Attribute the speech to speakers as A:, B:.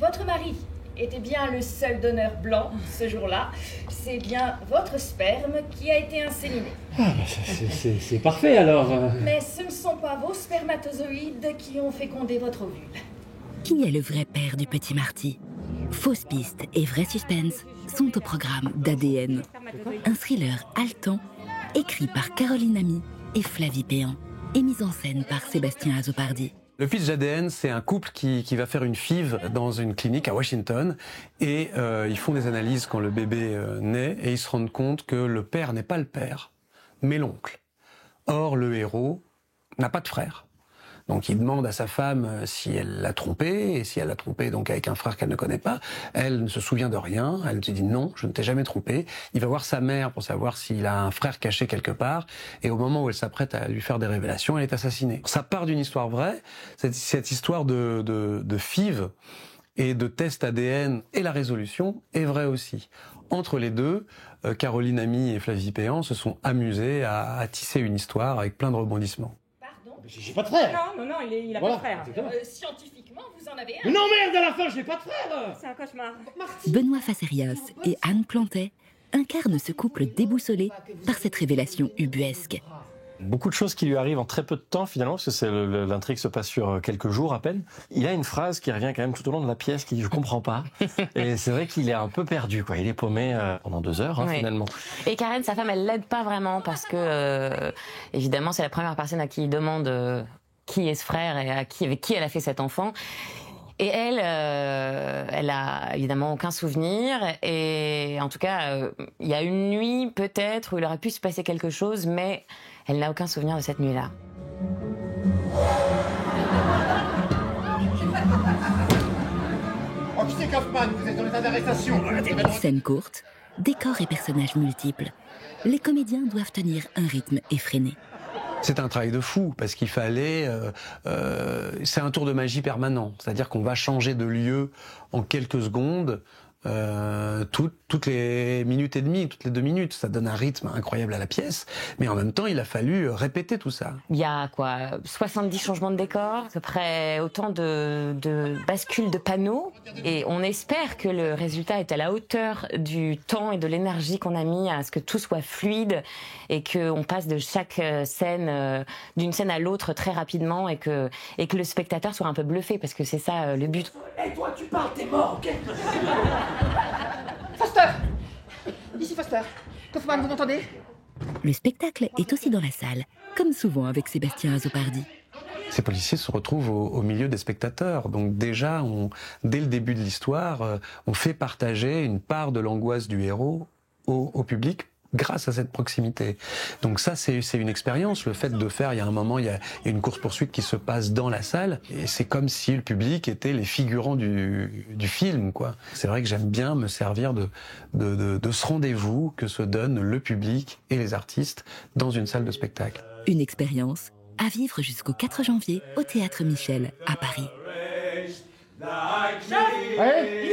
A: votre mari était bien le seul donneur blanc ce jour-là. C'est bien votre sperme qui a été inséminé.
B: Ah, bah c'est parfait alors.
A: Mais ce ne sont pas vos spermatozoïdes qui ont fécondé votre ovule.
C: Qui est le vrai père du petit Marty? Fausses pistes et vrais suspens sont au programme d'ADN. Un thriller haletant, écrit par CarolineAmy et Flavie Péan, et mis en scène par Sébastien Azopardi.
D: Le pitch d'ADN, c'est un couple qui va faire une FIV dans une clinique à Washington et ils font des analyses quand le bébé naît et ils se rendent compte que le père n'est pas le père, mais l'oncle. Or, le héros n'a pas de frère. Donc il demande à sa femme si elle l'a trompé, et si elle l'a trompé donc avec un frère qu'elle ne connaît pas, elle ne se souvient de rien, elle se dit non, je ne t'ai jamais trompé. Il va voir sa mère pour savoir s'il a un frère caché quelque part, et au moment où elle s'apprête à lui faire des révélations, elle est assassinée. Ça part d'une histoire vraie, cette histoire de FIV et de test ADN, et la résolution est vraie aussi. Entre les deux, CarolineAmy et Flavie Péan se sont amusées à tisser une histoire avec plein de rebondissements.
B: J'ai pas de frère.
E: Non, il a
B: Voilà,
E: pas de frère.
A: Scientifiquement, vous en avez un.
B: Mais non merde, à la fin, j'ai pas de frère.
E: C'est un cauchemar.
C: Benoît Facerias et Anne Plantet incarnent ce couple déboussolé par cette révélation ubuesque.
F: Beaucoup de choses qui lui arrivent en très peu de temps finalement, parce que l'intrigue se passe sur quelques jours à peine. Il a une phrase qui revient quand même tout au long de la pièce qui dit « je comprends pas ». Et c'est vrai qu'il est un peu perdu, quoi. Il est paumé pendant 2 heures
G: Oui.
F: finalement.
G: Et Karen, sa femme, elle l'aide pas vraiment parce que évidemment c'est la première personne à qui il demande qui est ce frère et avec qui elle a fait cet enfant. Et elle a évidemment aucun souvenir. Et en tout cas, il y a une nuit peut-être où il aurait pu se passer quelque chose, mais elle n'a aucun souvenir de cette nuit-là.
H: Officier Kaufman, vous êtes dans l'état d'arrestation.
C: Scène courte, décors et personnages multiples. Les comédiens doivent tenir un rythme effréné.
D: C'est un travail de fou, parce qu'il fallait... c'est un tour de magie permanent. C'est-à-dire qu'on va changer de lieu en quelques secondes, toutes les minutes et demie, toutes les 2 minutes. Ça donne un rythme incroyable à la pièce. Mais en même temps, il a fallu répéter tout ça.
G: Il y a 70 changements de décor, à peu près autant de bascules de panneaux. Et on espère que le résultat est à la hauteur du temps et de l'énergie qu'on a mis à ce que tout soit fluide et qu'on passe de chaque scène, d'une scène à l'autre très rapidement et que le spectateur soit un peu bluffé, parce que c'est ça le but.
H: Hé, toi, tu parles, t'es mort, ok? Foster! Ici Foster. Kaufman, vous m'entendez?
C: Le spectacle est aussi dans la salle, comme souvent avec Sébastien Azopardi.
D: Ces policiers se retrouvent au milieu des spectateurs. Donc déjà, dès le début de l'histoire, on fait partager une part de l'angoisse du héros au public grâce à cette proximité. Donc ça, c'est une expérience. Le fait de faire, il y a un moment, il y a une course-poursuite qui se passe dans la salle, et c'est comme si le public était les figurants du film, quoi. C'est vrai que j'aime bien me servir de ce rendez-vous que se donnent le public et les artistes dans une salle de spectacle.
C: Une expérience à vivre jusqu'au 4 janvier au Théâtre Michel à Paris.
B: Ouais.